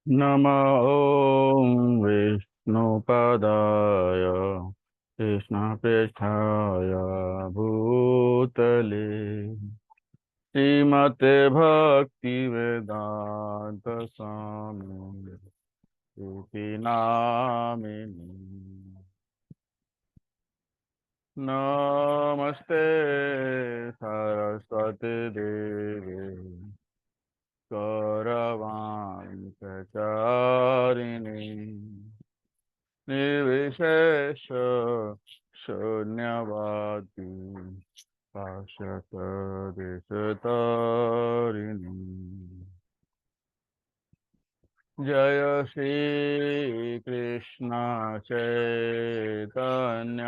नमः ॐ विष्णुपदाय कृष्णपृष्ठाय भूतले श्रीमते भक्तिवेदान्त स्वामी इति नामिने। नमस्ते सरस्वती देवे गौरवाणी प्रचारिणे निर्विशेष शून्यवादी पाश्चात्यदेशतारिणी। जय श्री कृष्ण चैतन्य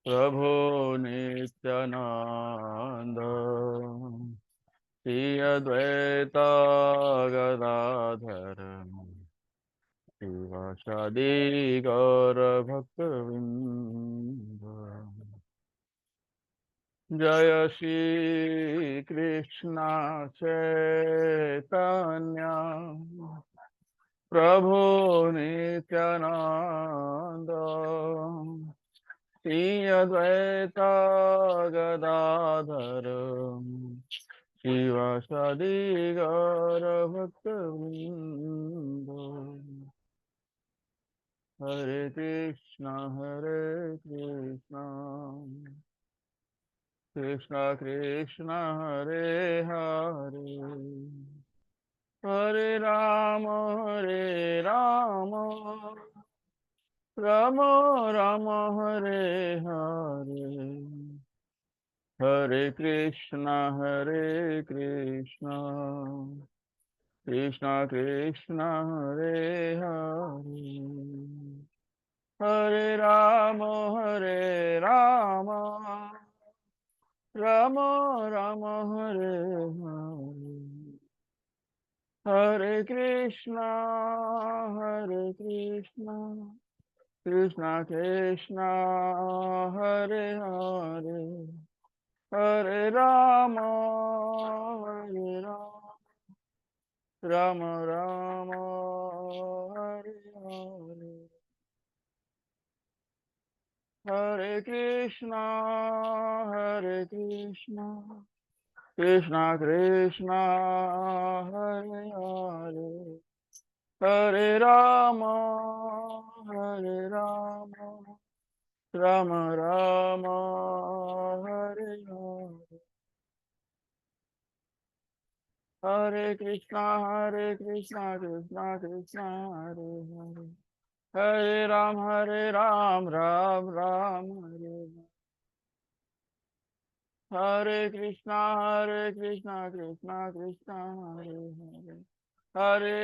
प्रभु नित्यानंद श्री अद्वैता गदाधर शिवासादि गौरभक्तवृंद। जय श्री कृष्ण चैतन्य प्रभु नित्यानंद श्री अद्वैता गदाधर शिवासादि गौरभक्तवृंद। हरे कृष्णा कृष्णा कृष्णा हरे हरे, हरे राम राम राम हरे हरे, हरे कृष्णा कृष्णा कृष्णा हरे हरे, हरे राम राम राम हरे हरे, हरे कृष्णा कृष्णा कृष्णा हरे हरे, हरे राम राम राम हरे हरे, हरे कृष्णा कृष्णा कृष्णा हरे हरे, हरे राम राम राम हरे हरे, हरे कृष्णा कृष्णा कृष्णा हरे हरे, हरे राम राम राम हरे हरे, हरे कृष्णा कृष्णा कृष्णा हरे हरे, हरे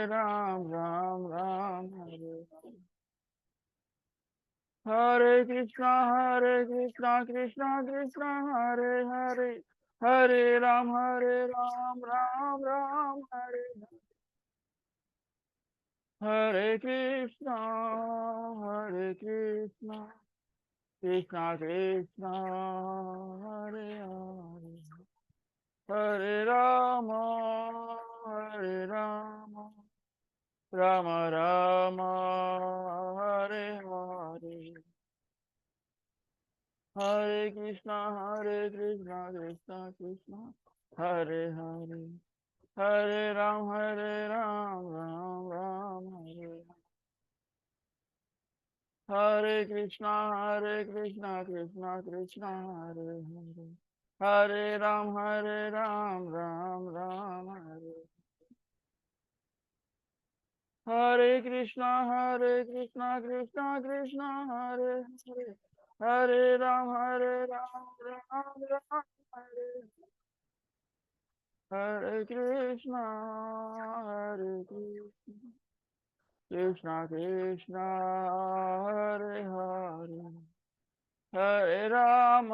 राम राम राम हरे हरे, हरे कृष्णा कृष्णा कृष्णा हरे हरे, हरे राम राम राम हरे हरे, हरे कृष्णा कृष्णा कृष्णा हरे हरे, हरे राम राम राम हरे हरे, हरे कृष्णा कृष्णा कृष्णा हरे हरे, हरे राम राम राम हरे हरे, हरे कृष्णा कृष्णा कृष्णा हरे हरे, हरे राम राम राम हरे, हरे कृष्णा कृष्णा कृष्णा हरे हरे, हरे राम राम राम हरे, हरे कृष्णा कृष्णा कृष्णा हरे हरे, हरे राम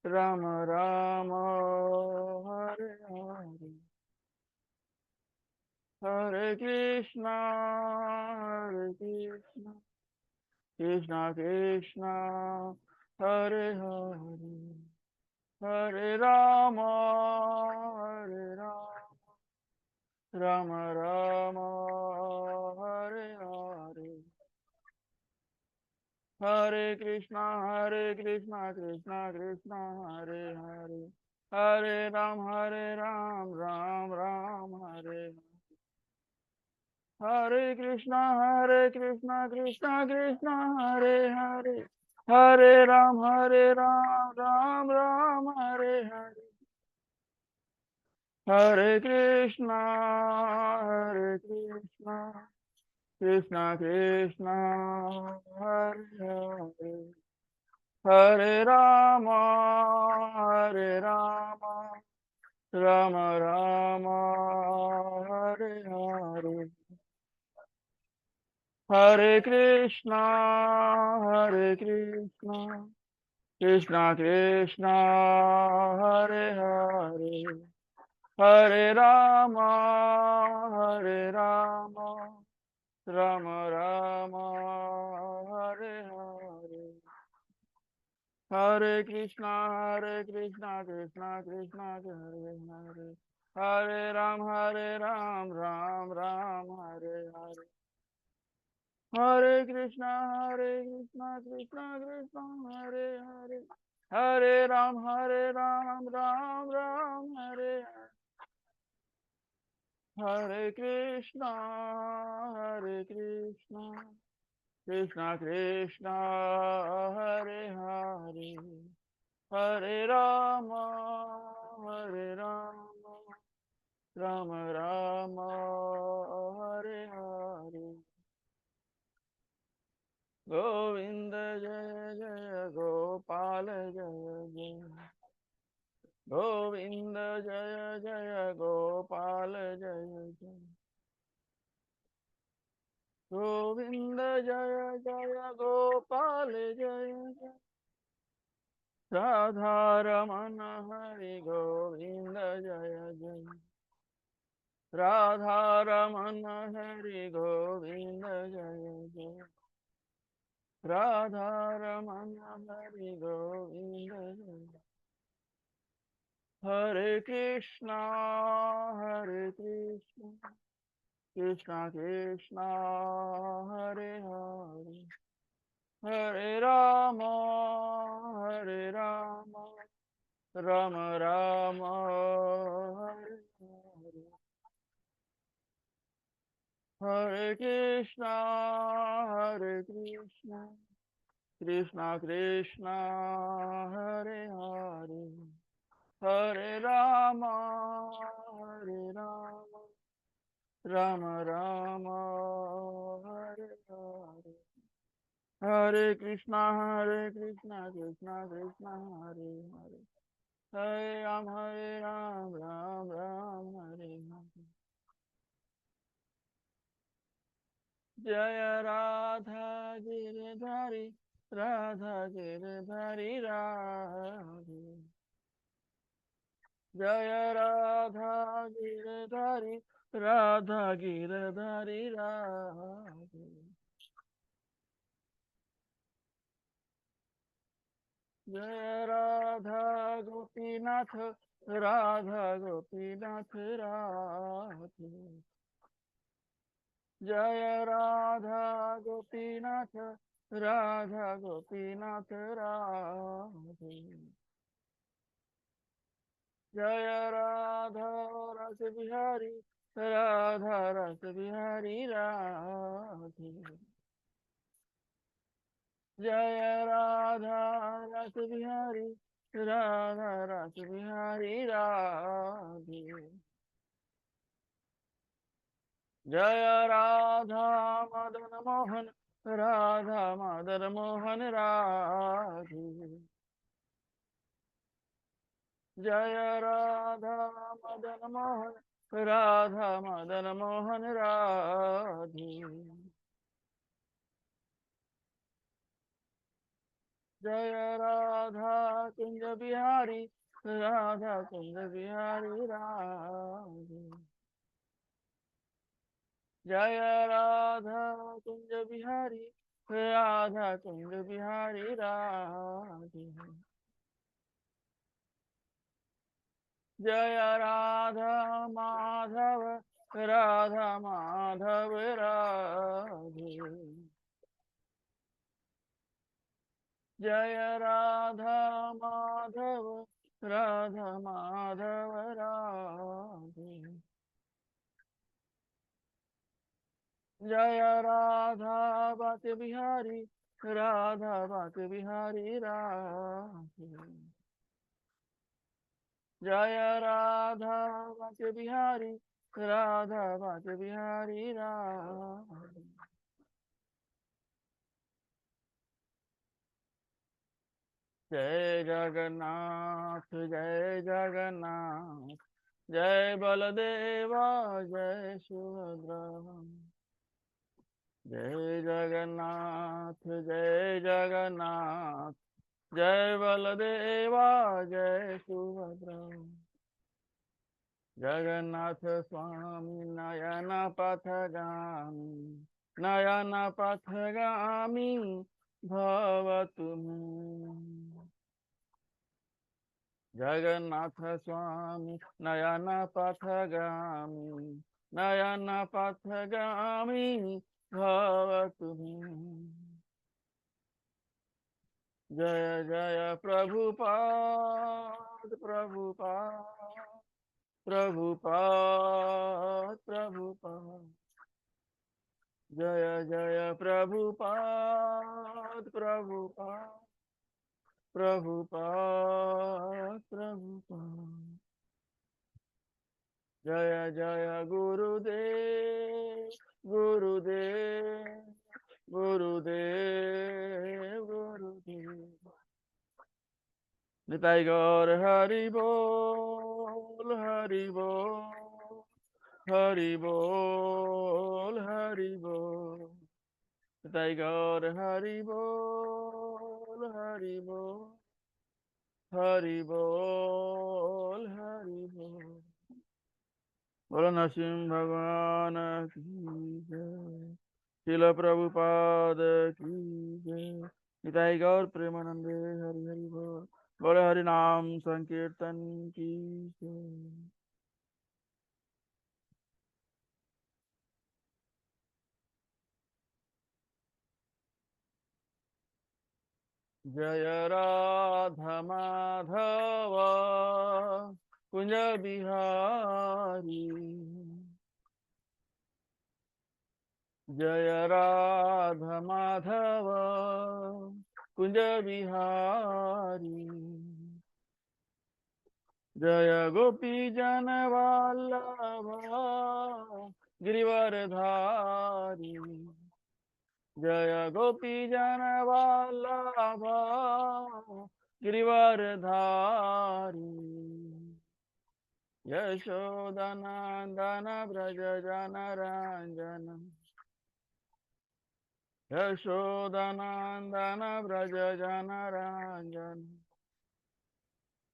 राम राम हरे हरे, हरे कृष्णा कृष्णा कृष्णा हरे हरे, हरे Ram Ram Rama Hare Hare Hare Krishna Krishna Krishna Hare Hare Hare Ram Ram Ram Hare Hare Krishna Krishna Krishna Hare Hare Hare Ram Ram Ram Hare Hare Hare Krishna Krishna Krishna Hare Hare Hare Rama Rama Rama Hare Hare Hare Krishna Krishna Krishna Hare Hare Hare Rama Rama Rama Hare Hare Hare Krishna Krishna Krishna Hare Hare Hare Ram Ram Ram Hare Hare Hare Krishna Krishna Krishna Hare Hare Hare Ram Ram Ram Hare Hare Hare Krishna Krishna Krishna Hare Hare Hare Rama Rama Rama Hare Hare Govinda Jaya Jaya Gopal Jaya Jaya Govinda Jaya Jaya Gopal Jaya Jaya Govinda Jaya Jaya Gopal Jaya Jaya Radha Ramana Hari Govinda Jaya Jaya Radha Ramana Hari Govinda Jaya Jaya Radha Ramana Hari Govinda Jaya Hare Krishna Krishna Krishna Hare Hare Hare Rama Rama Rama Hare Hare Hare Krishna Krishna Krishna Hare Hare Hare Rama Rama Rama Hare Hare Hare Krishna Krishna Krishna Hare Hare Hare Ram Ram Ram Hare Hare Jaya Radha Giridhari Radha Giridhari Radhe Jaya Radha Giridhari Radha Giridhari Radhe Jaya Radha Gopinath Radha Gopinath Radhe Jaya Radha Gopinath Radha Gopinath Radhe Jaya Radha Rasa Bihari Radha Rasa Bihari Radhe Jaya Radha Rasa Bihari Radha Rasa Bihari Radhe Jaya Radha Madan Mohan Radha Madan Mohan Radhe Jaya Radha Madan Mohan Radha Madan Mohan Radhe Jaya Radha Kunja Bihari Radha Kunja Bihari Radhe Jaya Radha Kunja Bihari Radha Kunja Bihari Radhe Jaya Radha Madhava Radha Madhav Radhe. जय राधा माधव, राधा माधव राधे। जय राधा बाके बिहारी, राधा बाके बिहारी राधे। जय राधा बाके बिहारी, राधा बाके बिहारी राधे। जय जगन्नाथ जय जगन्नाथ, जय बलदेवा जय सुभद्रा। जय जगन्नाथ जय जगन्नाथ, जय बलदेवा जय सुभद्रा। जगन्नाथ स्वामी नयन पथगामी, नयन पथगामी भव तुम्हें। जगन्नाथ स्वामी नयन पथगामी, नयन पथगामी भव तुम्हें। जय जय प्रभुपाद प्रभुपाद, प्रभुपाद प्रभुपाद। जय जय प्रभुपाद प्रभुपाद, प्रभुपाद प्रभुपाद। जय जय गुरुदेव गुरुदेव, गुरुदेव गुरुदेव। निताई गौर हरि बोल हरि बोल, हरि बोल हरि बोल। निताई गौर हरि बोल हरि बोल, हरि बोल हरि बोल। बोलो नरसिंह भगवान की जय, शिल प्रभुपाद की जय। निताई गौर प्रेमानंदे हरि हरि बोल। बोले हरि नाम संकीर्तन की जय। जय राधा माधव कुंज बिहारी, जय राधा माधव कुंज बिहारी। जय गोपी जन वल्लभ गिरिवरधारी, जय गोपी जन वल्लभ गिरिवरधारी। यशोदनंदन व्रज जन रंजन, यशोदनंदन व्रज जन रंजन।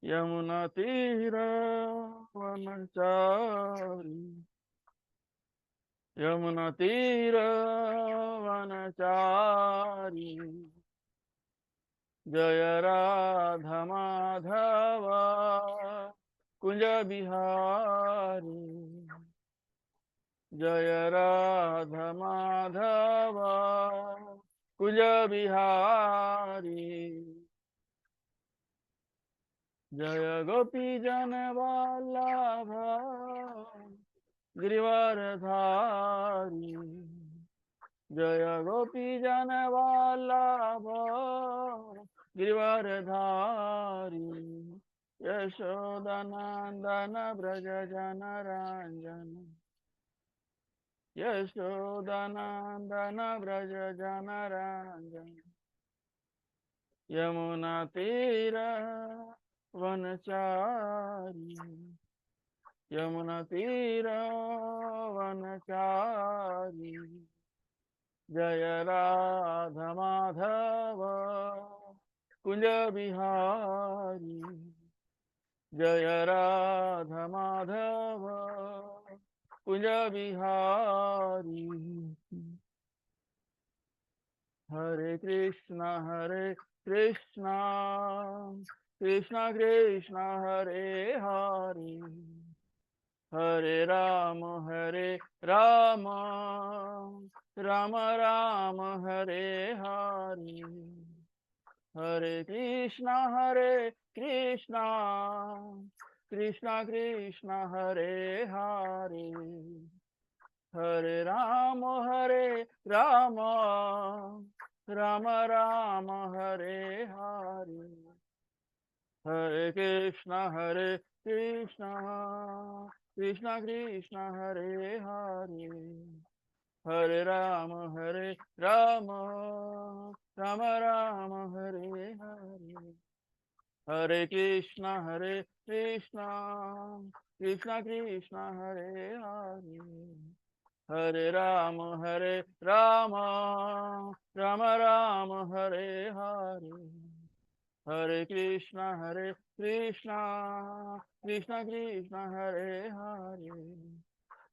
यमुना तीर वनचारी, यमुना तीर वनचारी। जय राधा माधव कुंज बिहारी, जय राधा माधव कुंज बिहारी। जय गोपी जन वल्लभ गिरिवरधारी, जय गोपी जन वल्लभ गिरिवरधारी। यशोदनंदन व्रज जन रंजन, यशोदनंदन व्रज जन रंजन। यमुना तीर वनचारी, यमुना तीर वनचारी। जय राधा माधव कुंज बिहारी, जय राधा माधव कुंज बिहारी। हरे Krishna Krishna Krishna Hare Hare, Hare Rama, Rama Rama, Hare Hare, Hare Krishna, Krishna Krishna, Hare Hare, Hare Rama, Rama Rama, Hare Hare, Hare Krishna, Krishna Krishna, Hare Hare, Hare Rama, Rama Rama, Hare Hare, Hare Krishna, Krishna Krishna, Hare Hare, Hare Rama, Rama Rama, Hare Hare, Hare Krishna, Krishna Krishna, Hare Hare,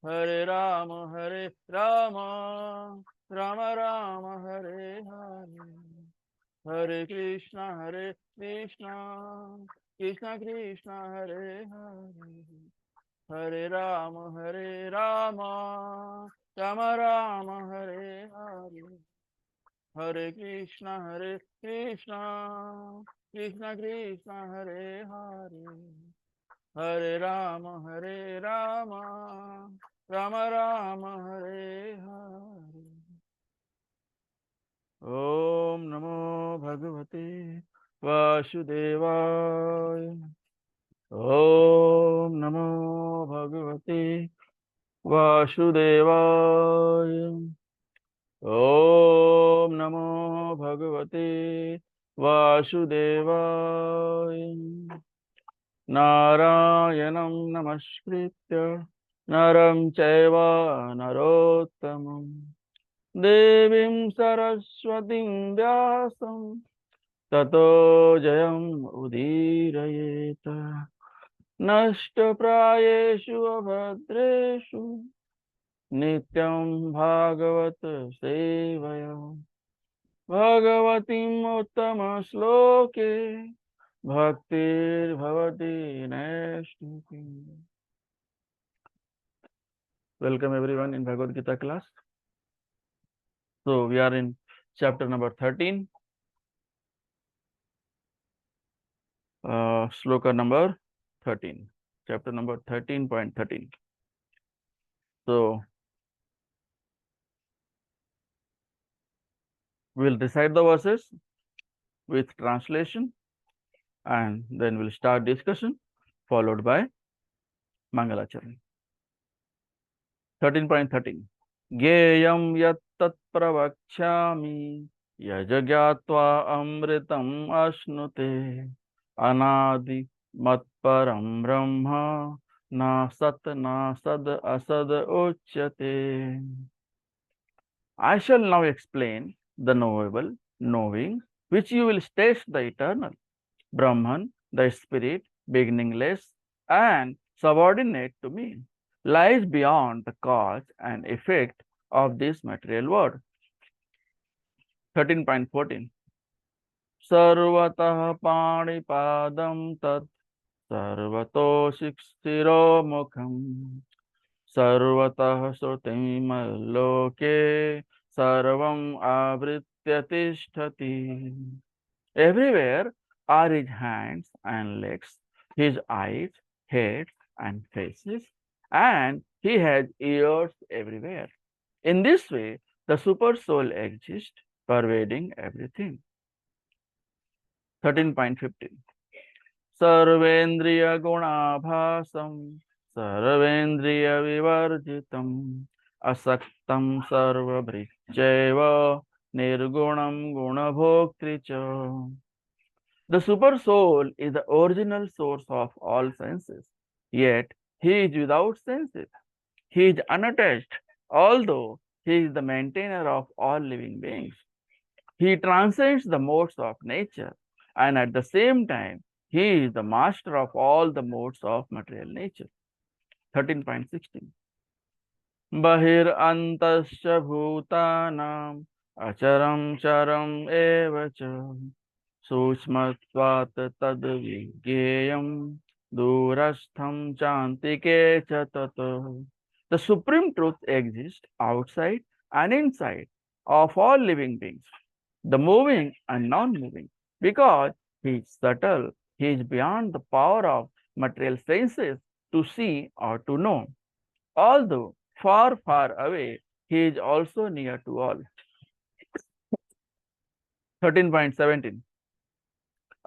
Hare Rama, Rama Rama, Hare Hare, Hare Krishna, Krishna Krishna, Hare Hare, Hare Rama, Rama Rama, Hare Hare, Hare Krishna, Krishna Krishna, Hare Hare, Hare Rama, Rama Rama, Hare Hare. Om Namo Bhagavate Vasudevaya. Om Namo Bhagavate Vasudevaya. Om Namo Bhagavate Vasudevaya. Narayanam Namaskritya Naram Chaiva Narottamam Devim Saraswatim Vyasam Tato Jayam Udirayeta Nashtaprayeshu Abhadreshu Nityam Bhagavat Sevaya Bhagavatim Uttama Sloke Bhaktir Bhavati Nashtuti. Welcome everyone in Bhagavad Gita class. So we are in chapter number 13, sloka number 13, chapter number 13.13. So we'll recite the verses with translation and then we'll start discussion followed by Mangalacharya. 13.13. Geyam yat tat pravakshami yajagyatva amritam ashnute anadi matparam brahma na sat asad uchyate. I shall now explain the knowable, knowing, which you will taste the eternal, Brahman, the spirit, beginningless and subordinate to me, lies beyond the cause and effect of this material world. 13.14. Sarvatah panipadam tat sarvato shikstiro mukham sarvatah srutim loke sarvam avritya tishtati. Everywhere are his hands and legs, his eyes, head and faces, and he has ears everywhere. In this way, the Supersoul exists, pervading everything. 13.15. Sarvendriya gunabhasam, sarvendriya vivarjitam, asaktam sarvabhricheva, nirgunam gunabhoktricha. The Supersoul is the original source of all senses, yet he is without senses. He is unattached, although he is the maintainer of all living beings. He transcends the modes of nature, and at the same time, he is the master of all the modes of material nature. 13.16. Bahir antasya bhutanam acharam charam evacha Sushmatvat tad vigyeyam दूरस्थं चान्तिके च तत्. The supreme truth exists outside and inside of all living beings, the moving and non-moving, because he is subtle, he is beyond the power of material senses to see or to know. Although far, far away, he is also near to all. 13.17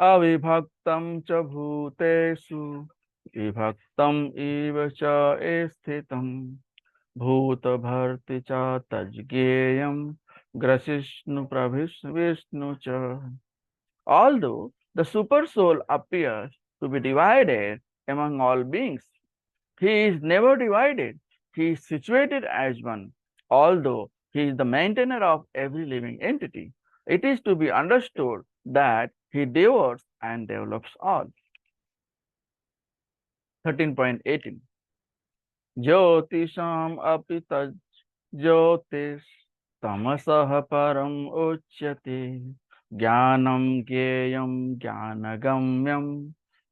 अविभक्तं च भूतेषु विभक्तम् इव च स्थितं भूतभर्तृ च तज्ज्ञेयं ग्रसिष्णु प्रविष्णु च. Although the supersoul appears to be divided among all beings, he is never divided. He is situated as one. Although he is the maintainer of every living entity, it is to be understood that he devours and develops all. 13.18 ज्योतिषाम् अपि तज्ज्योतिस् तमसः परम् उच्यते ज्ञानं ज्ञेयं ज्ञानगम्यं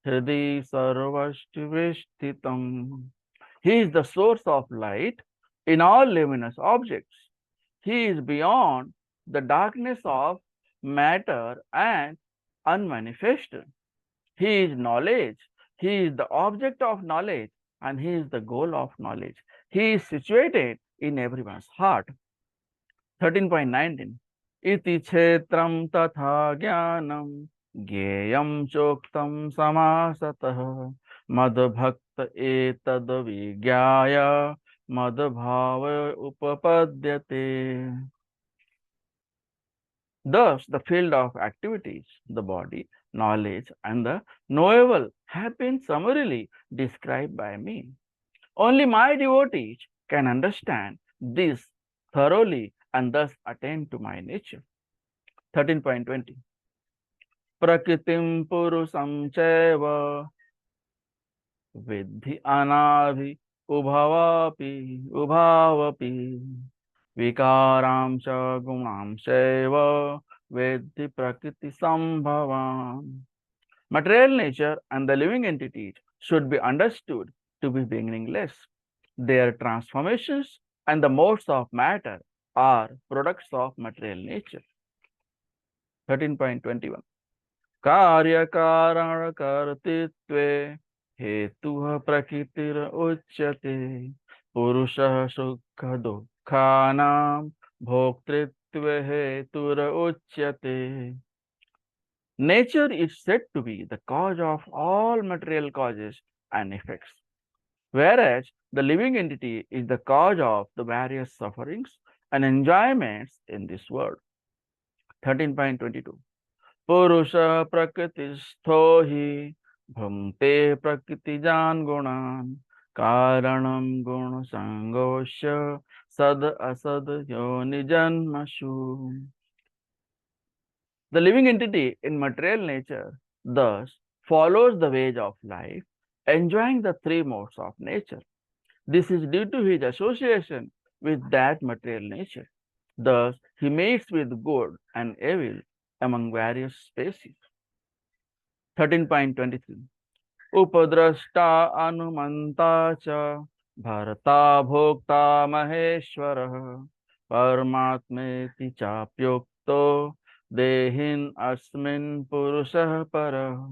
हृदि सर्वष्टिविष्ठितम्. He is the source of light in all luminous objects. He is beyond the darkness of matter and unmanifested. He is knowledge. He is the object of knowledge and he is the goal of knowledge. He is situated in everyone's heart. 13.19 इति क्षेत्रं तथा ज्ञानं ज्ञेयं चोक्तं समासतः मद्भक्त एतद् विज्ञाय मद्भाव उपपद्यते. Thus, the field of activities, the body, knowledge, and the knowable have been summarily described by me. Only my devotees can understand this thoroughly and thus attain to my nature. 13.20 Prakritim purusam chaiva vidhi anabhi ubhavapi vikaram cha gunam chaiva vidhi prakriti sambhavam. Material nature and the living entities should be understood to be beginningless. Their transformations and the modes of matter are products of material nature. 13.21 Karya kartitve hetuha prakritir uchyate purusha sukha dukkhanam bhoktritve hetura uchyate. Nature is said to be the cause of all material causes and effects, whereas the living entity is the cause of the various sufferings and enjoyments in this world. 13.22 Purusha prakristho hi bhumte prakritijan gunan karanam guna sangosya sad asad yonijanmashu. The living entity in material nature thus follows the wage of life, enjoying the three modes of nature. This is due to his association with that material nature. Thus, he meets with good and evil among various species. 13.23 Upadrashta anumanta cha bharata bhokta maheshwarah paramatmeti chapyokto dehin asmin purushah parah.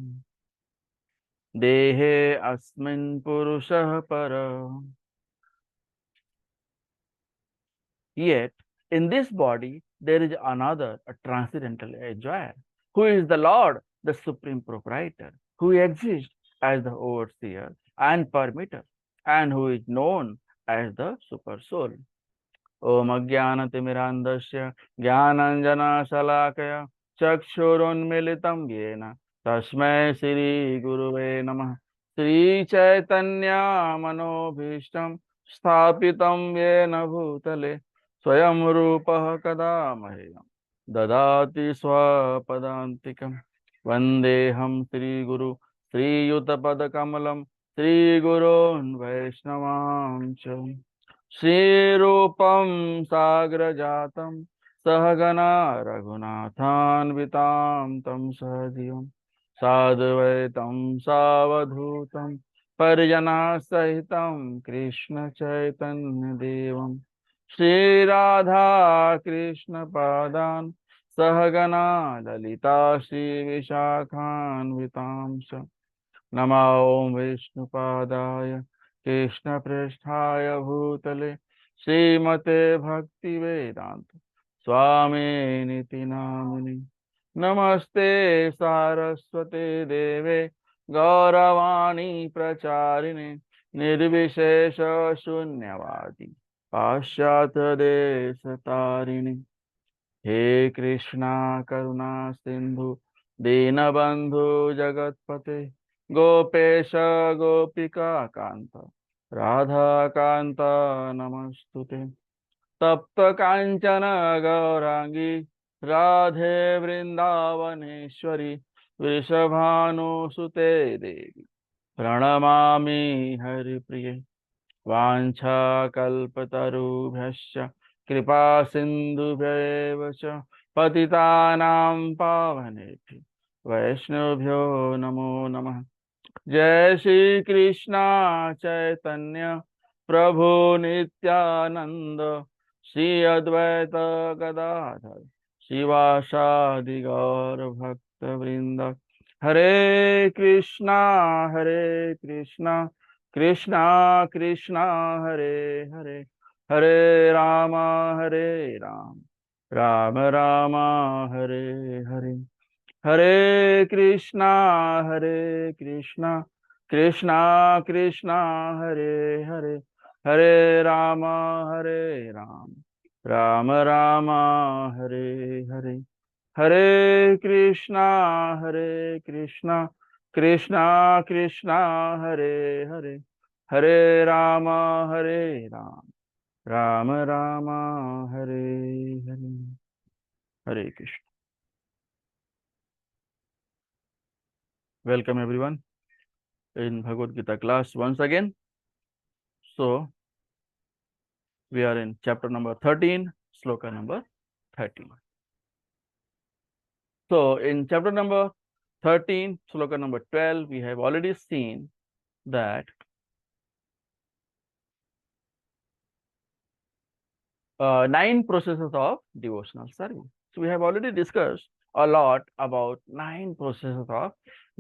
Dehe asmin purushah parah. Yet, in this body, there is another, a transcendental enjoyer, who is the Lord, the supreme proprietor, who exists as the overseer and permitter, and who is known as the Supersoul. Om Ajnanatimirandasya Jnananjana Shalakaya Chakshurunmilitam Yena Tasmai Shri Guruve Namah. Shri Chaitanya Manobhishtam Sthapitam Yena Bhutale Swayam Rupah Kada Mahayam Dadati Swapadantikam Vandeham Shri Guru Shri Yutapada Kamalam Shri Gurun Vaishnavam Cham Shri Rupam Sagrajatam Sahagana Raghunathan Vitam Tam Sahadiyam साद्वैतं सावधूतं परिजना सहितं कृष्ण चैतन्य देवं श्रीराधा कृष्ण पादान् सहगना ललिता श्री विशाखान्वितांश नमो ओं विष्णुपादाय कृष्णप्रेष्ठाय भूतले श्रीमते भक्तिवेदांत स्वामिनिति नामिने नमस्ते सारस्वते देवे गौरवाणी प्रचारिणे निर्विशेष शून्यवादी पाश्चात्य देश तारिणे हे कृष्णा करुणा सिंधु दीनबंधु जगतपते गोपेश गोपिका कांत राधा कांत नमस्तुते तप्त कांचन गौरांगी राधे वृंदावनेश्वरी वृषभानुसुते देवी प्रणमामि हरिप्रिये वाञ्छाकल्पतरुभ्यश्च कृपा सिन्धुभ्येव च पतितानां पावनेभ्यो वैष्णवभ्यो नमो नमः। जय श्री कृष्णा चैतन्य प्रभु नित्यानंद श्री अद्वैत गदाधर शिवासादि गौर भक्त वृंद हरे Krishna Krishna Krishna Hare Hare Hare Ram Ram Ram Hare Hare Hare Krishna Krishna Krishna Hare Hare Hare Ram Ram Ram Hare Hare Hare Krishna Krishna Krishna Hare Hare Hare Ram Ram Ram Hare Hare Hare Krishna. Welcome everyone in Bhagavad Gita class once again. So we are in chapter number 13, sloka number 13. So in chapter number 13, sloka number 12, we have already seen that 9 processes of devotional service. So we have already discussed a lot about 9 processes of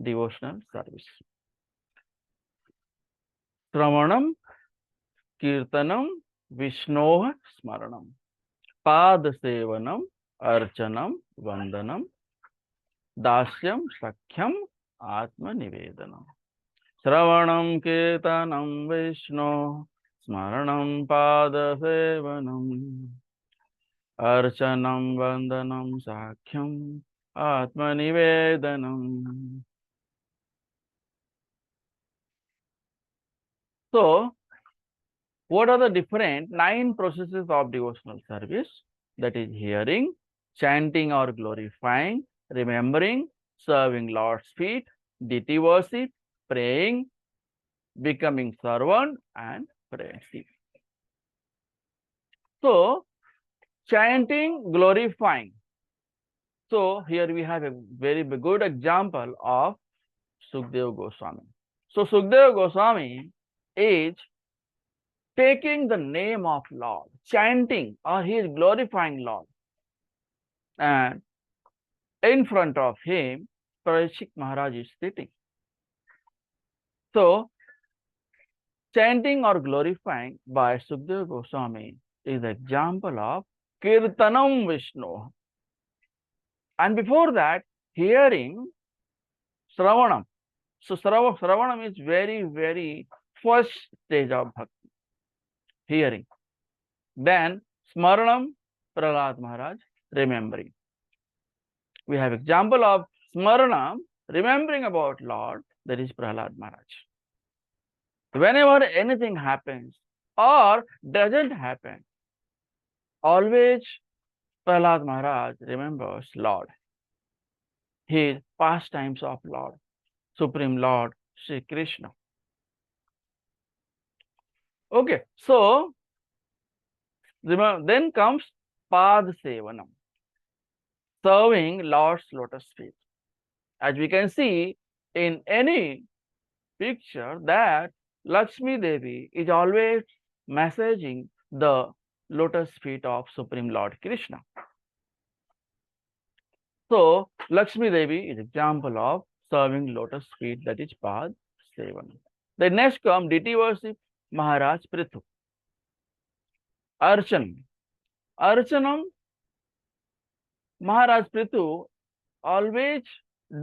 devotional service. Shravanam, Kirtanam, Vishnoha Smaranam, Pad Sevanam, Archanam, Vandanam, दास्यम सख्यम आत्म निवेदनम श्रवणम कीर्तनम विष्णु स्मरणम पाद सेवनम अर्चनम वंदनम साख्यम आत्म निवेदनम. So what are the different 9 processes of devotional service? That is hearing, chanting or glorifying, remembering, serving Lord's feet, deity worship, praying, becoming servant, and praising. So, chanting, glorifying. So, here we have a very good example of Sukadeva Goswami. So, Sukadeva Goswami is taking the name of Lord, chanting, or he is glorifying Lord. And in front of him, Parikshit Maharaj is sitting. So, chanting or glorifying by Sukadeva Goswami is an example of Kirtanam Vishnu. And before that, hearing Sravanam. So, Sravanam is very first stage of bhakti. Hearing. Then, Smaranam, Prahlad Maharaj, remembering. We have example of Smaranam, remembering about Lord, that is Prahlad Maharaj. Whenever anything happens or doesn't happen, always Prahlad Maharaj remembers Lord, his pastimes of Lord, Supreme Lord, Sri Krishna. Okay, so then comes Pad Sevanam, serving Lord's lotus feet. As we can see in any picture that Lakshmi Devi is always massaging the lotus feet of Supreme Lord Krishna. So Lakshmi Devi is example of serving lotus feet, that is Pad Sevan. The next come deity worship, Maharaj Prithu. Archanam. Archanam, Maharaj Prithu always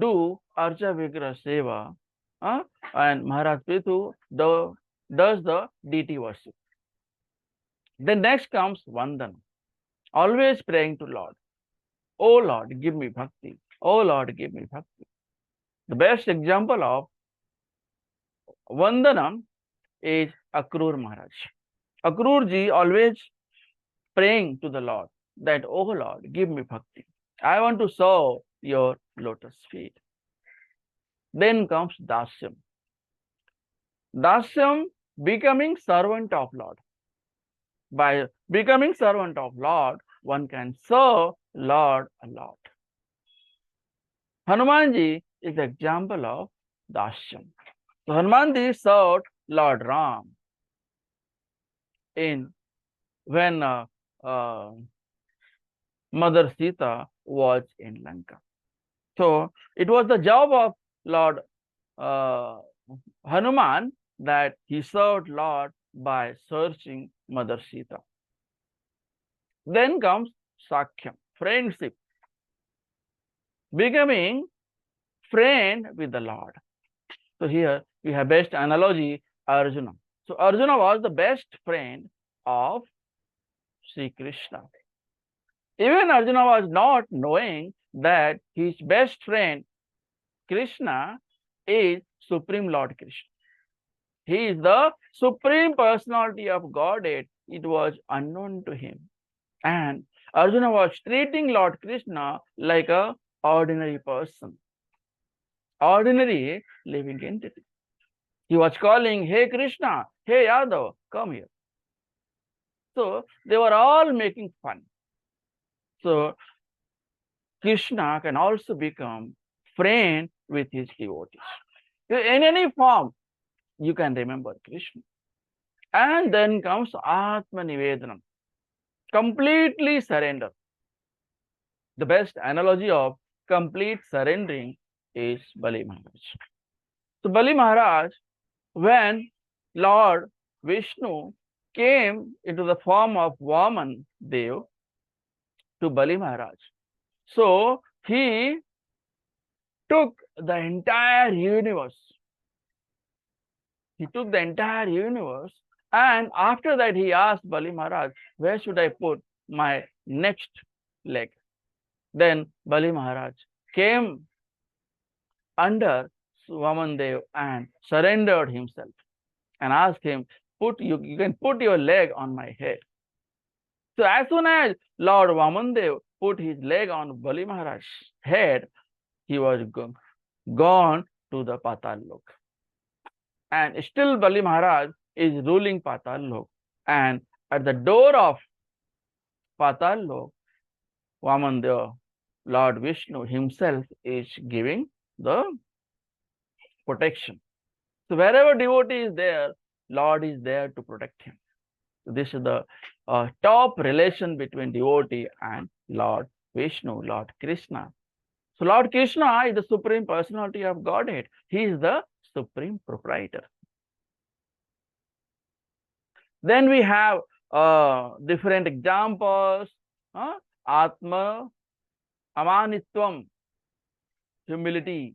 do Archa Vigraha Seva, and Maharaj Prithu does the deity worship. Then next comes Vandan, always praying to Lord. Oh Lord, give me bhakti. Oh Lord, give me bhakti. The best example of Vandanam is Akrur Maharaj. Akrur ji always praying to the Lord that, oh Lord, give me bhakti. I want to serve your lotus feet. Then comes Dasyam. Dasyam, becoming servant of Lord. By becoming servant of Lord, one can serve Lord a lot. Hanumanji is the example of Dasyam. So Hanumanji served Lord Ram when Mother Sita was in Lanka. So it was the job of Lord Hanuman that he served Lord by searching Mother Sita. Then comes Sakhyam, friendship, becoming friend with the Lord. So here we have best analogy, Arjuna. So Arjuna was the best friend of Sri Krishna. Even Arjuna was not knowing that his best friend Krishna is Supreme Lord Krishna. He is the Supreme Personality of Godhead. It was unknown to him. And Arjuna was treating Lord Krishna like an ordinary person, ordinary living entity. He was calling, hey Krishna, hey Yadav, come here. So they were all making fun. So Krishna can also become friend with his devotees. In any form, you can remember Krishna. And then comes Atma Nivedanam, completely surrender. The best analogy of complete surrendering is Bali Maharaj. So Bali Maharaj, when Lord Vishnu came into the form of Vaman Dev to Bali Maharaj, so he took the entire universe. He took the entire universe, and after that he asked Bali Maharaj, where should I put my next leg? Then Bali Maharaj came under Vamandev and surrendered himself and asked him, you can put your leg on my head. So as soon as Lord Vamandev put his leg on Bali Maharaj's head, he was gone to the Patal Lok. And still Bali Maharaj is ruling Patal Lok. And at the door of Patal Lok, Vamandev, Lord Vishnu himself is giving the protection. So wherever devotee is there, Lord is there to protect him. So this is the top relation between devotee and Lord Vishnu, Lord Krishna. So Lord Krishna is the Supreme Personality of Godhead. He is the Supreme Proprietor. Then we have different examples. Atma, Amanitvam, humility,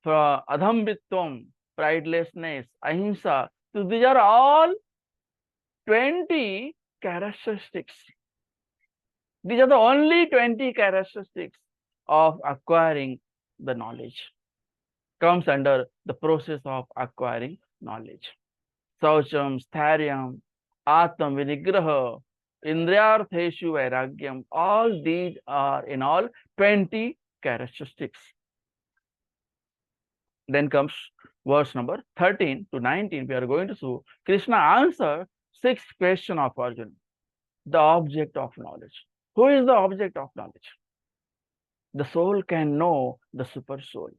Adhambitvam, pridelessness, Ahimsa. So these are all 20 characteristics. These are the only 20 characteristics of acquiring the knowledge. Comes under the process of acquiring knowledge. Saucham, Stharyam, Atma Vinigraha, Indriyartheshu Vairagyam, all these are in all 20 characteristics. Then comes verse number 13 to 19. We are going to see Krishna answered 6th question of Arjuna, the object of knowledge. Who is the object of knowledge? the soul can know the super soul,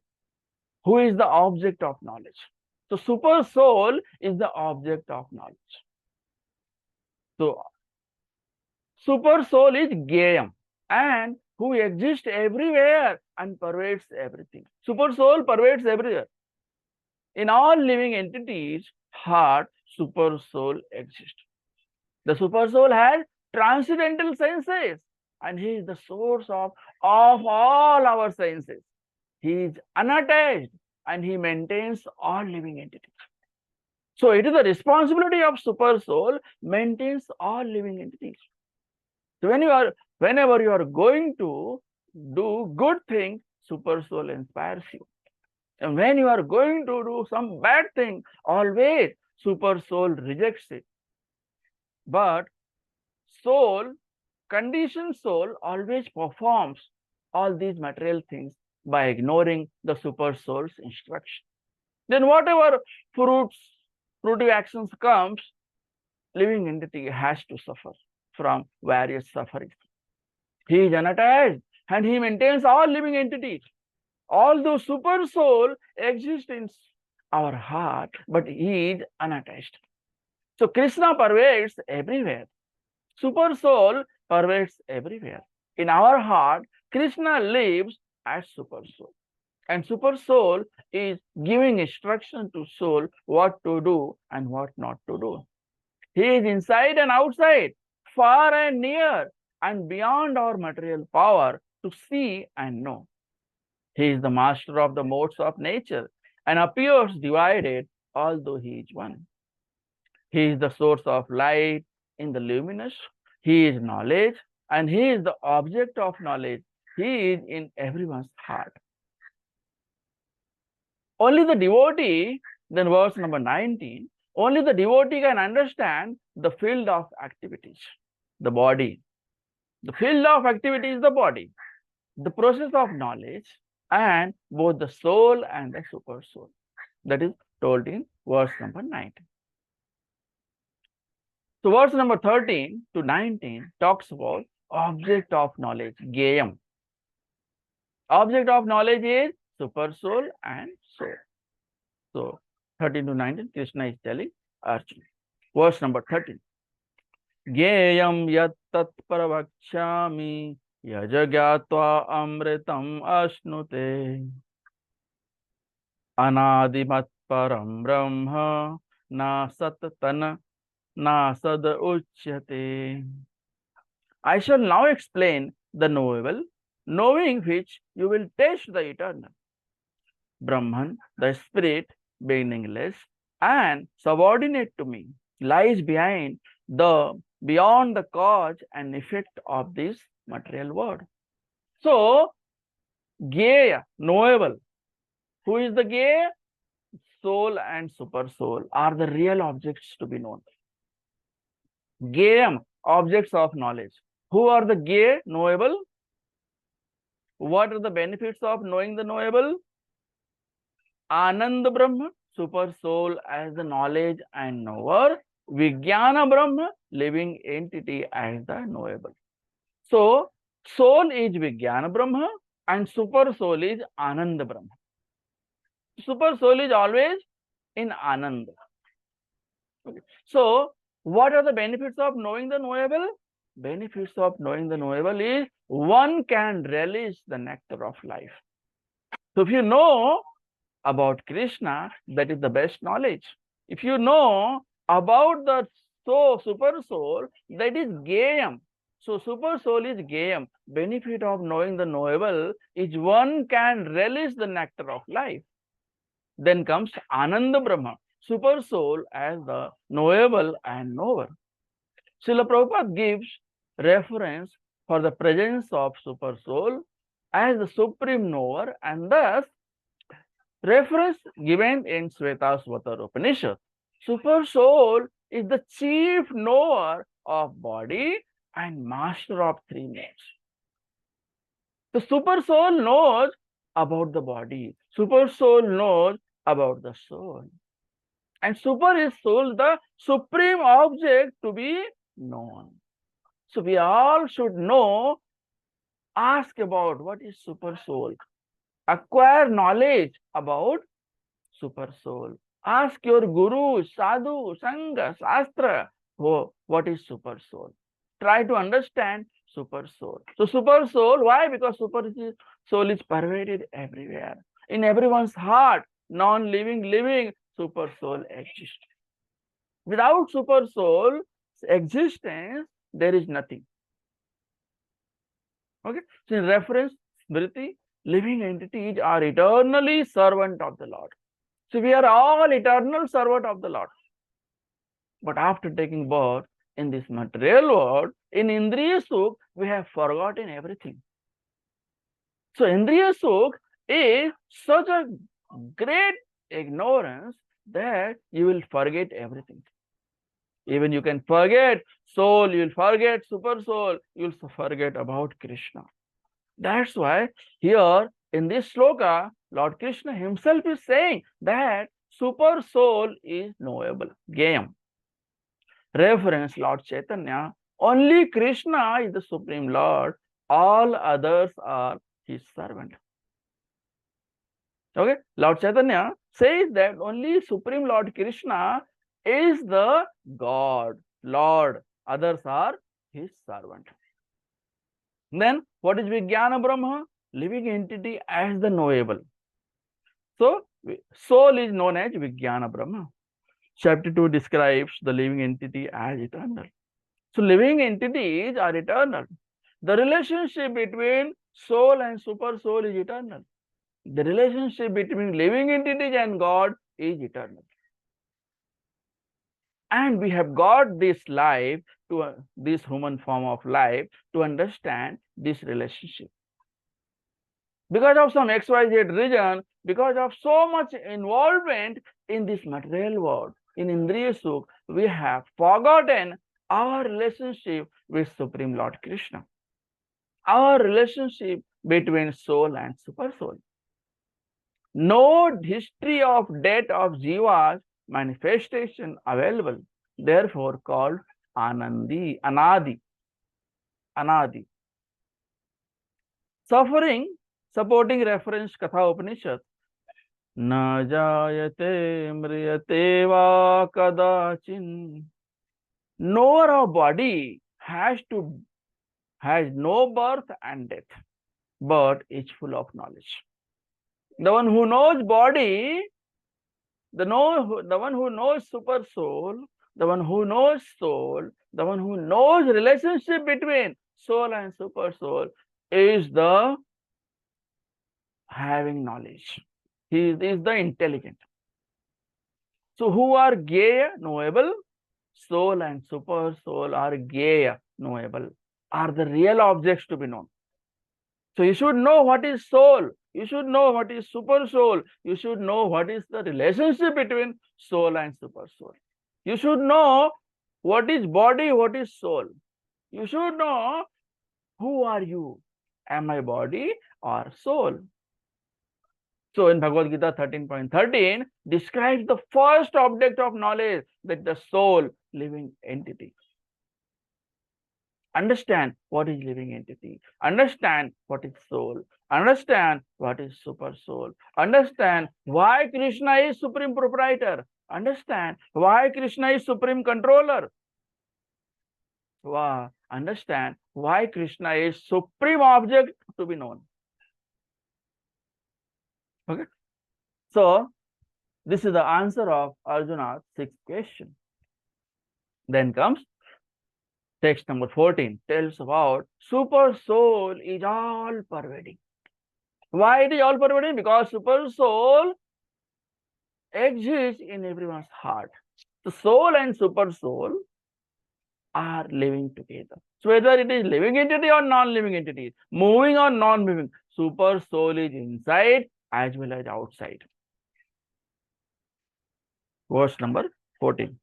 who is the object of knowledge. So super soul is the object of knowledge. So super soul is Gayam, and who exists everywhere and pervades everything. Super soul pervades everywhere. In all living entities, heart, super soul exists. The super soul has transcendental senses, and he is the source of all our senses. He is unattached and he maintains all living entities. So it is the responsibility of super soul maintains all living entities. So whenever you are going to do good thing, super soul inspires you. And when you are going to do some bad thing, always super soul rejects it. But soul, conditioned soul, always performs all these material things by ignoring the super soul's instruction. Then whatever fruitive actions comes, living entity has to suffer from various sufferings. He is unattached and he maintains all living entities. Although super soul exists in our heart, but he is unattached. So Krishna pervades everywhere. Super soul pervades everywhere. In our heart, Krishna lives as super soul. And super soul is giving instruction to soul what to do and what not to do. He is inside and outside, far and near, and beyond our material power to see and know. He is the master of the modes of nature and appears divided, although he is one. He is the source of light in the luminous. He is knowledge and he is the object of knowledge. He is in everyone's heart. Only the devotee, then verse number 19, only the devotee can understand the field of activities, the body. The field of activity is the body, the process of knowledge, and both the soul and the super soul. That is told in verse number 19. So verse number 13 to 19 talks about object of knowledge, Gayam. Object of knowledge is super soul and soul. So 13 to 19, Krishna is telling Arjuna. Verse number 13. Gayam yat tat pravakshami yajagyatva amritam asnute anadimat param brahma na sattan na sad uchyate. I shall now explain the knowable, knowing which you will taste the eternal. Brahman, the spirit, beginningless and subordinate to me, lies beyond the cause and effect of this material world. So, Gaya, knowable. Who is the Gaya? Soul and super soul are the real objects to be known. Gayam, objects of knowledge. Who are the Gaya, knowable? What are the benefits of knowing the knowable? Anand Brahma, super soul as the knowledge and knower. Vijnana Brahma, living entity as the knowable. So, soul is Vijnana Brahma and super soul is Ananda Brahma. Super soul is always in Ananda. Okay. So, what are the benefits of knowing the knowable? Benefits of knowing the knowable is one can relish the nectar of life. So, if you know about Krishna, that is the best knowledge. If you know about the super soul, that is Gayam. So super soul is Gayam. Benefit of knowing the knowable is one can relish the nectar of life. Then comes Ananda Brahma, super soul as the knowable and knower. Srila Prabhupada gives reference for the presence of super soul as the supreme knower, and thus reference given in Svetasvatar Upanishad. Super soul is the chief knower of body and master of three modes. The super soul knows about the body. Super soul knows about the soul. And super is soul, the supreme object to be known. So we all should know Ask about what is super soul. Acquire knowledge about super soul. Ask your guru, sadhu, sangha, shastra, what is super soul. Try to understand super soul. So super soul, why? Because super soul is pervaded everywhere. In everyone's heart, non-living, living, super soul exists. Without super soul existence, there is nothing. Okay. So in reference, Smriti, living entities are eternally servant of the Lord. So we are all eternal servant of the Lord. But after taking birth in this material world, in Indriya Sukh, we have forgotten everything. So Indriya Sukh is such a great ignorance that you will forget everything. Even you can forget soul, you will forget super soul, you will forget about Krishna. That's why here in this sloka, Lord Krishna himself is saying that super soul is knowable. Gayam. Reference Lord Chaitanya, only Krishna is the Supreme Lord, all others are his servant. Okay, Lord Chaitanya says that only Supreme Lord Krishna is the God, Lord, others are his servant. Then what is Vijnana Brahma? Living entity as the knowable. So soul is known as Vijnana Brahma. Chapter 2 describes the living entity as eternal. So living entities are eternal. The relationship between soul and super soul is eternal. The relationship between living entities and God is eternal. And we have got this life, to this human form of life, to understand this relationship. Because of some XYZ reason, because of so much involvement in this material world, in Indriya Sukh, we have forgotten our relationship with Supreme Lord Krishna, our relationship between soul and super soul. No history of death of Jiva's manifestation available, therefore called Anandi, Anadi. Anadi. Suffering, supporting reference Katha Upanishad. न जायते म्रियते वा कदाचिन. Nor our body has no birth and death, but is full of knowledge. The one who knows body, the one who knows super soul, the one who knows soul, the one who knows relationship between soul and super soul is the having knowledge. He is the intelligent. So who are Geya, knowable? Soul and super soul are Geya, knowable, are the real objects to be known. So you should know what is soul. You should know what is super soul. You should know what is the relationship between soul and super soul. You should know what is body, what is soul. You should know who are you. Am I body or soul? So in Bhagavad Gita 13.13 describes the first object of knowledge, that the soul, living entity. Understand what is living entity. Understand what is soul. Understand what is super soul. Understand why Krishna is supreme proprietor. Understand why Krishna is supreme controller. Wow. Understand why Krishna is supreme object to be known. Okay. So this is the answer of Arjuna's sixth question. Then comes text number 14, tells about super soul is all pervading. Why it is all pervading? Because super soul exists in everyone's heart. The soul and super soul are living together. So whether it is living entity or non-living entity, moving or non-moving, super soul is inside as well as outside. Verse number 14.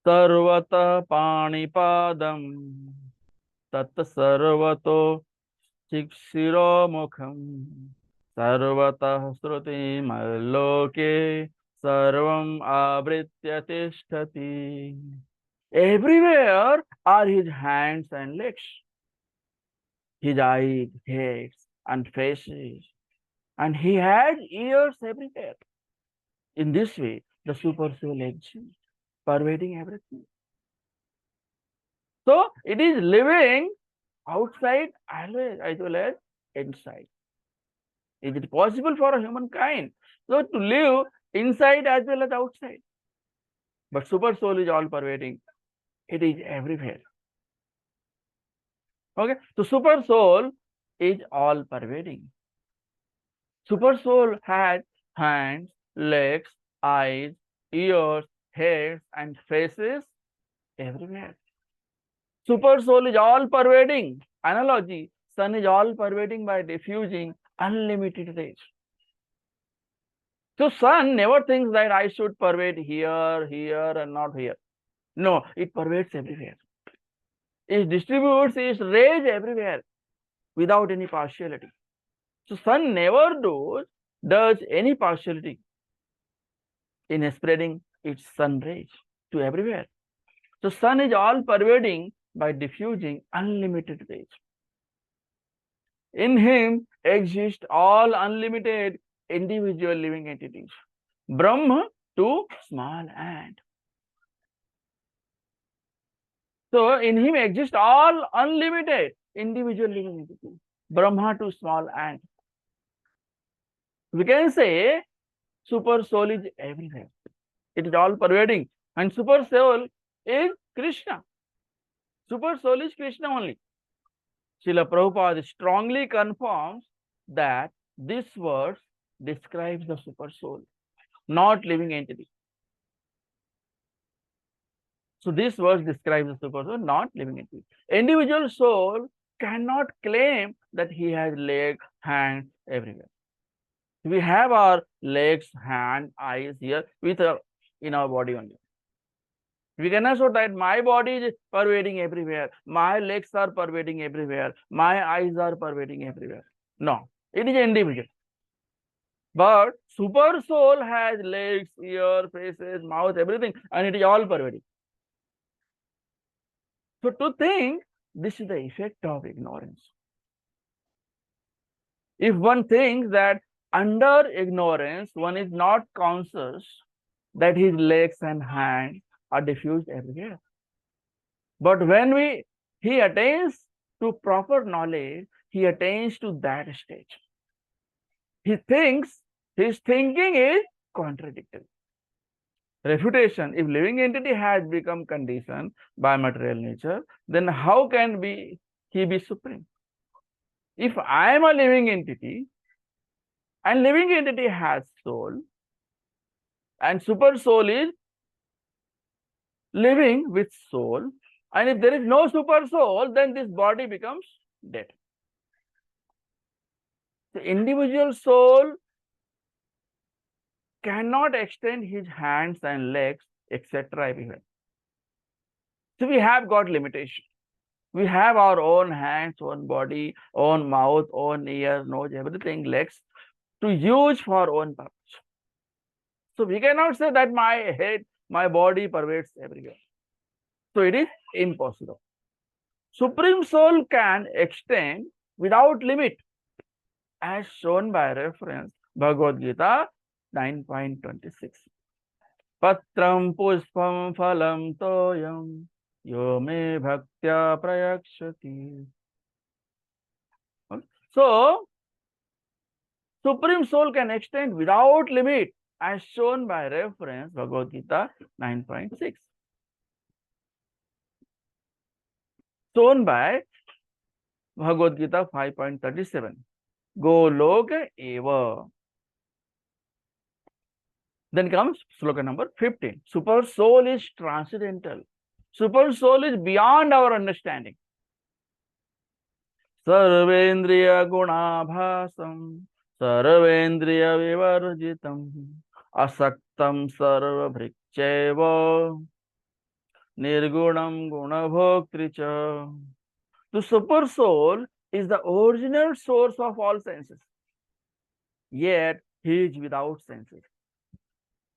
Sarvata panipadam tat sarvato Chikshiro mukham sarvatah sruti maloke sarvam abritya tishtati. Everywhere are his hands and legs, his eyes, heads, and faces, and he had ears everywhere. In this way, the Supersoul exists, pervading everything. So it is living outside as well as inside. Is it possible for a humankind so to live inside as well as outside? But Supersoul is all pervading. It is everywhere. Okay, so Supersoul is all pervading. Supersoul has hands, legs, eyes, ears, heads, and faces everywhere. Supersoul is all pervading. Analogy: sun is all pervading by diffusing unlimited rays. So sun never thinks that I should pervade here, here, and not here. No, it pervades everywhere. It distributes its rays everywhere without any partiality. So sun never does any partiality in spreading its sun rays to everywhere. So sun is all pervading by diffusing unlimited rays. In him exist all unlimited individual living entities, Brahma to small ant. So in him exist all unlimited individual living entities, Brahma to small ant. We can say Supersoul is everywhere. It is all pervading. And Supersoul is Krishna. Supersoul is Krishna only. Srila Prabhupada strongly confirms that this verse describes the Supersoul, not living entity. So this verse describes the Supersoul, not living entity. Individual soul cannot claim that he has legs, hands everywhere. We have our legs, hand, eyes here in our body only. We cannot show that my body is pervading everywhere, my legs are pervading everywhere, my eyes are pervading everywhere. No, it is individual. But Supersoul has legs, ears, faces, mouth, everything, and it is all pervading. So to think, this is the effect of ignorance. If one thinks that under ignorance, one is not conscious that his legs and hands are diffused everywhere. But when he attains to proper knowledge, he attains to that stage. He thinks, his thinking is contradictory. Refutation: if living entity has become conditioned by material nature, then how can he be supreme? If I am a living entity, and living entity has soul, and Supersoul is living with soul, and if there is no Supersoul, then this body becomes dead. The individual soul cannot extend his hands and legs, etc. everywhere. So we have got limitation. We have our own hands, own body, own mouth, own ear, nose, everything, legs, to use for own purpose. So we cannot say that my head, my body pervades everywhere. So it is impossible. Supreme Soul can extend without limit, as shown by reference Bhagavad Gita 9.26. Patram puspam phalam toyam yo me bhaktya prayakshati. So, Supreme Soul can extend without limit, as shown by reference Bhagavad Gita 9.6. Shown by Bhagavad Gita 5.37. Goloka eva. Then comes sloka number 15. Supersoul is transcendental. Supersoul is beyond our understanding. Sarvendriya gunabhasam, sarvendriya vivarjitam, asaktam sarvabhricheva, nirgunam gunabhoktricha. The Supersoul is the original source of all senses, yet he is without senses.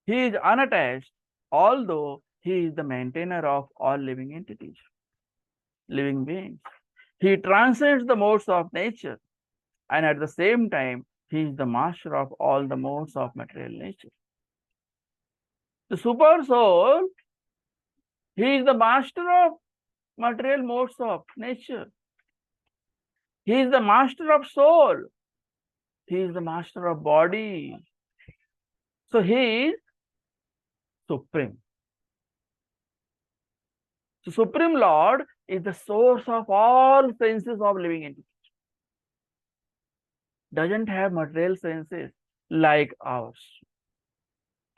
He is unattached, although He is the maintainer of all living entities, living beings. He transcends the modes of nature, and at the same time, he is the master of all the modes of material nature. The super soul, he is the master of material modes of nature. He is the master of soul. He is the master of body. So he is supreme. So Supreme Lord is the source of all senses of living entities. Doesn't have material senses like ours.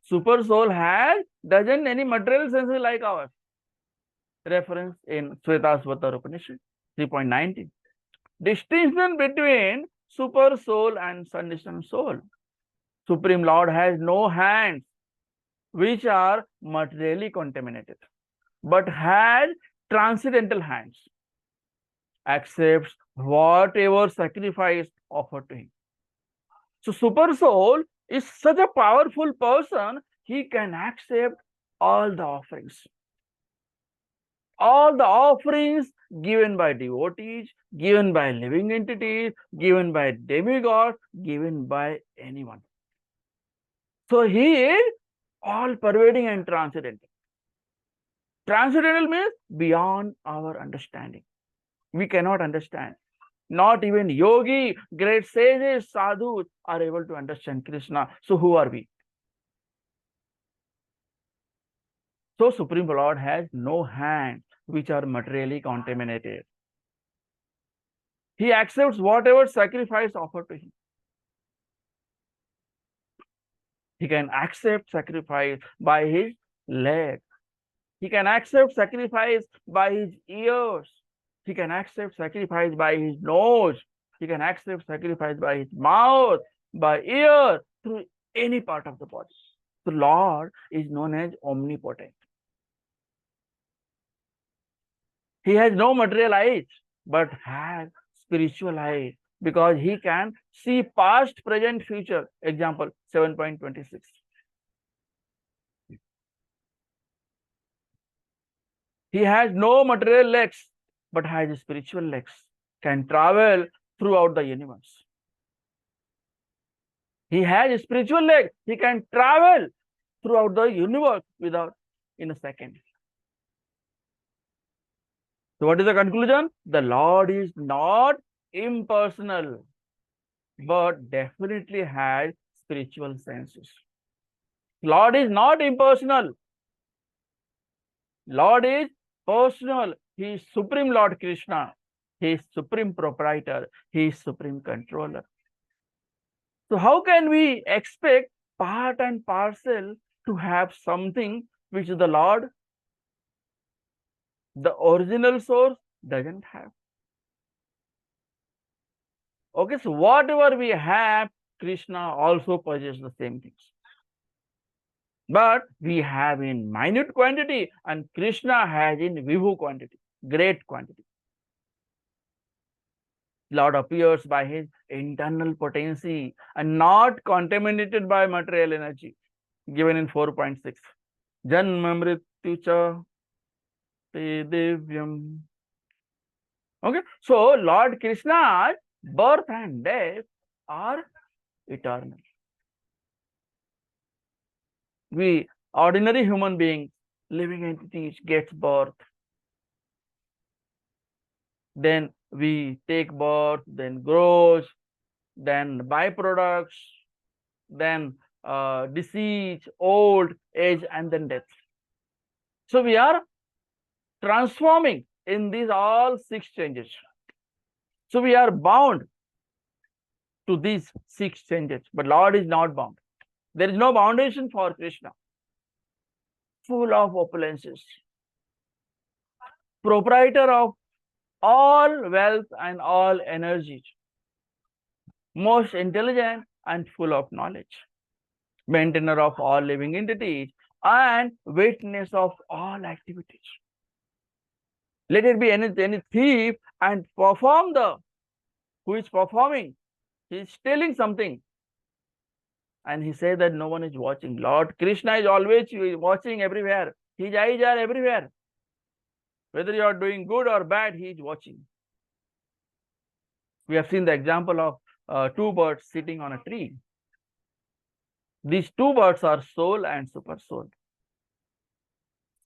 Super soul has doesn't any material senses like ours. Reference in Svetasvatara Upanishad 3.19. Distinction between super soul and conditioned soul. Supreme Lord has no hands which are materially contaminated, but has transcendental hands, accepts whatever sacrifice offered to him. So super soul is such a powerful person, he can accept all the offerings. All the offerings given by devotees, given by living entities, given by demigods, given by anyone. So he is all pervading and transcendental. Transcendental means beyond our understanding. We cannot understand. Not even yogi, great sages, sadhus are able to understand Krishna. So who are we? So Supreme Lord has no hands which are materially contaminated. He accepts whatever sacrifice offered to him. He can accept sacrifice by his leg. He can accept sacrifice by his ears. He can accept sacrifice by his nose. He can accept sacrifice by his mouth, by ear, through any part of the body. The Lord is known as omnipotent. He has no material eyes, but has spiritual eyes because he can see past, present, future. Example 7.26. He has no material legs, but has spiritual legs, can travel throughout the universe. He has spiritual legs, he can travel throughout the universe without in a second. So what is the conclusion? The Lord is not impersonal, but definitely has spiritual senses. Lord is not impersonal. Lord is personal. He is Supreme Lord Krishna. He is Supreme Proprietor. He is Supreme Controller. So how can we expect part and parcel to have something which the Lord, the original source, doesn't have? Okay, so whatever we have, Krishna also possesses the same things. But we have in minute quantity and Krishna has in vibhu quantity, great quantity. Lord appears by his internal potency and not contaminated by material energy, given in 4.6. Janma mrityu cha te divyam. Okay, so Lord Krishna's birth and death are eternal. We ordinary human beings, living entities, gets birth. Then we take birth, then grows, then byproducts, then disease, old age, and then death. So we are transforming in these all 6 changes. So we are bound to these 6 changes, but Lord is not bound. There is no foundation for Krishna. Full of opulences, proprietor of all wealth and all energies, most intelligent and full of knowledge, maintainer of all living entities, and witness of all activities. Let it be any thief and perform who is performing, he is stealing something. And he says that no one is watching. Lord Krishna is always watching everywhere. His eyes are everywhere. Whether you are doing good or bad, he is watching. We have seen the example of two birds sitting on a tree. These two birds are soul and super soul.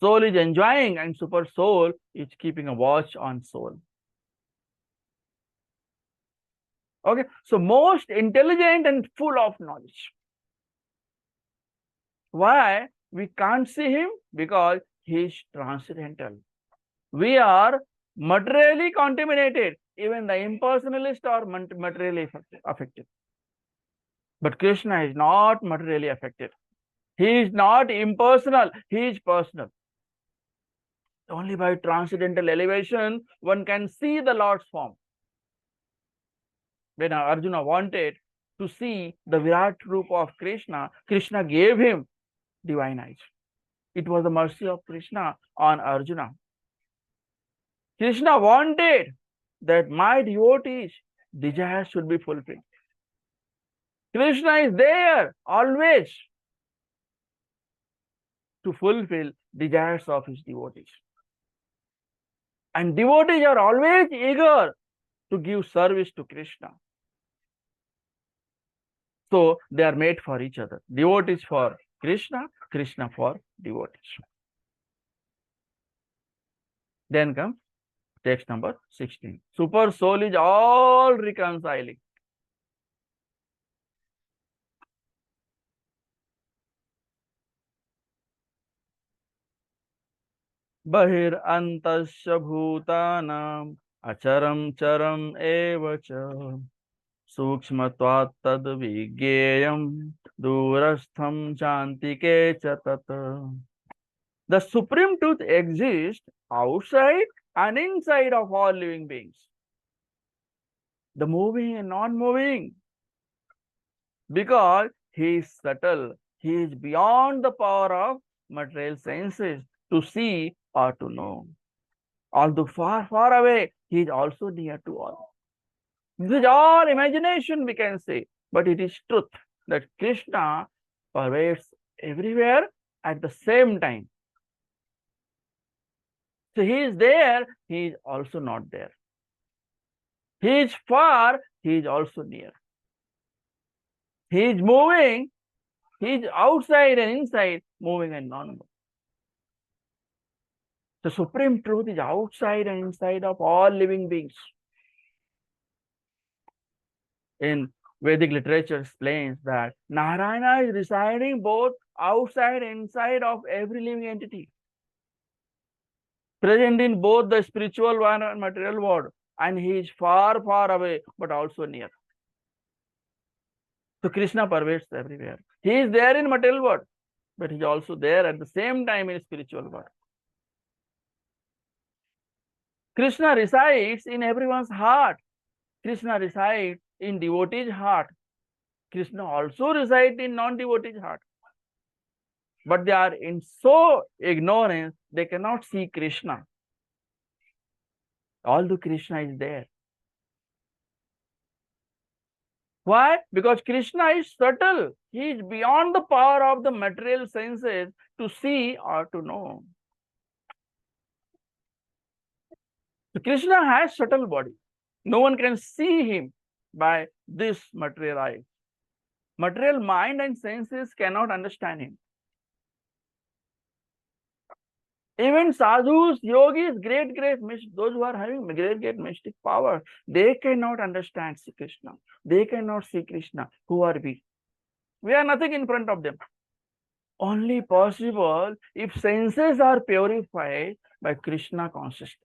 Soul is enjoying and super soul is keeping a watch on soul. Okay, so most intelligent and full of knowledge. Why? We can't see him because he is transcendental. We are materially contaminated. Even the impersonalists are materially affected. But Krishna is not materially affected. He is not impersonal. He is personal. Only by transcendental elevation, one can see the Lord's form. When Arjuna wanted to see the Virat Roop of Krishna, Krishna gave him divine eyes. It was the mercy of Krishna on Arjuna. Krishna wanted that my devotees' desires should be fulfilled. Krishna is there always to fulfill desires of his devotees. And devotees are always eager to give service to Krishna. So they are made for each other. Devotees for Krishna, Krishna for devotees. Then comes text number 16. Super soul is all reconciling. Bahir antasya bhutanam acharam charam evacha Sukshmatvat tad vigyeyam durastham chantike chatat. The supreme truth exists outside and inside of all living beings. The moving and non-moving. Because he is subtle. He is beyond the power of material senses to see or to know. Although far, far away, he is also near to all. This is all imagination, we can say, but it is truth that Krishna pervades everywhere at the same time. So he is there, he is also not there. He is far, he is also near. He is moving, he is outside and inside, moving and non-moving. The supreme truth is outside and inside of all living beings. In Vedic literature explains that Narayana is residing both outside and inside of every living entity, present in both the spiritual world and material world, and he is far, far away, but also near. So Krishna pervades everywhere. He is there in material world, but he is also there at the same time in spiritual world. Krishna resides in everyone's heart. Krishna resides in devotee's heart. Krishna also resides in non-devotee's heart. But they are in so ignorance, they cannot see Krishna. Although Krishna is there. Why? Because Krishna is subtle. He is beyond the power of the material senses to see or to know. So Krishna has subtle body. No one can see him by this material eye. Material mind and senses cannot understand him. Even sadhus, yogis, great those who are having great mystic power, they cannot understand Sri Krishna. They cannot see Krishna. Who are we? We are nothing in front of them. Only possible if senses are purified by Krishna consciousness.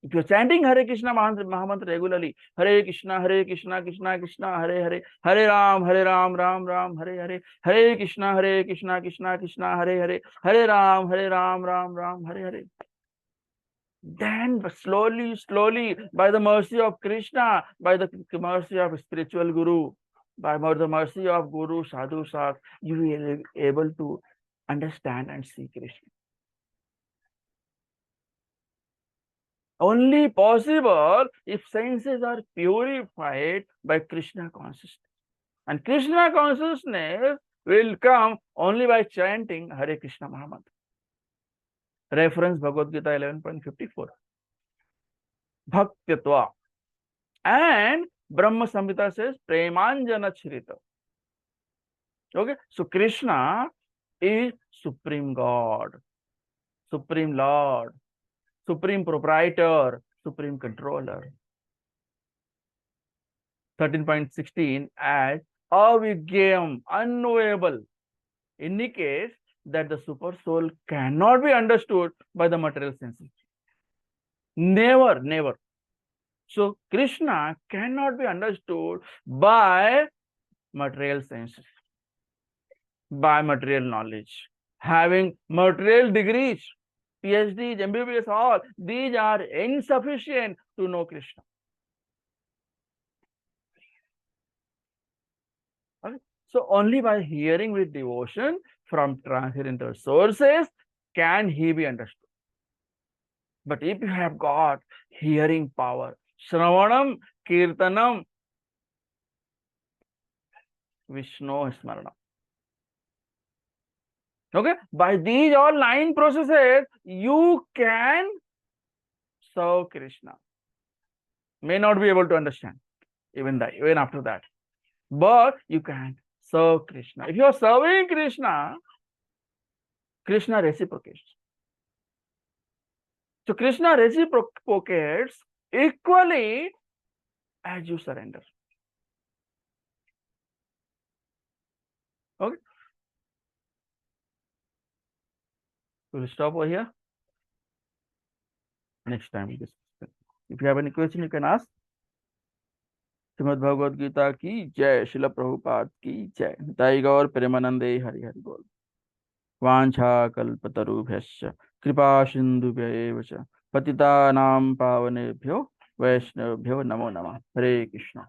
If you are chanting Hare Krishna Mahamantra regularly, Hare Krishna, Krishna Krishna, Hare Hare, Hare Ram, Ram Ram, Hare Hare, Hare Krishna, Krishna Krishna, Hare Hare, Hare Ram, Ram Ram, Hare Hare. Then slowly, by the mercy of Krishna, by the mercy of spiritual Guru, by the mercy of Guru, Sadhu, Sat, you will be able to understand and see Krishna. Only possible if senses are purified by Krishna consciousness. And Krishna consciousness will come only by chanting Hare Krishna Mahamantra. Reference Bhagavad Gita 11.54. Bhaktitva. And Brahma Samhita says Premanjana Chirita. Okay, so Krishna is Supreme God, Supreme Lord, Supreme Proprietor, Supreme Controller. 13.16 as avigyam, unknowable, indicates that the super soul cannot be understood by the material senses. Never, never. So Krishna cannot be understood by material senses, by material knowledge. Having material degrees, PhDs, MBBS, all these are insufficient to know Krishna. Okay? So only by hearing with devotion from transcendental sources can he be understood. But if you have got hearing power, Shravanam, Kirtanam, Vishnu Smaranam. Okay, by these all 9 processes, you can serve Krishna. May not be able to understand even after that, but you can serve Krishna. If you are serving Krishna, Krishna reciprocates. So Krishna reciprocates equally as you surrender. Okay. We'll stop over here. Next time we discuss. If you have any question, you can ask. Shrimad Bhagavad Gita की जय। शिल प्रभुपाद की जय। निताई गौर प्रेमानंदे हरि हरि बोल। वाञ्छा कल्पतरुभ्यश्च कृपा सिन्धुभ्य एव च पतितानां पावनेभ्यो वैष्णवेभ्यो नमो नमः। हरे कृष्ण।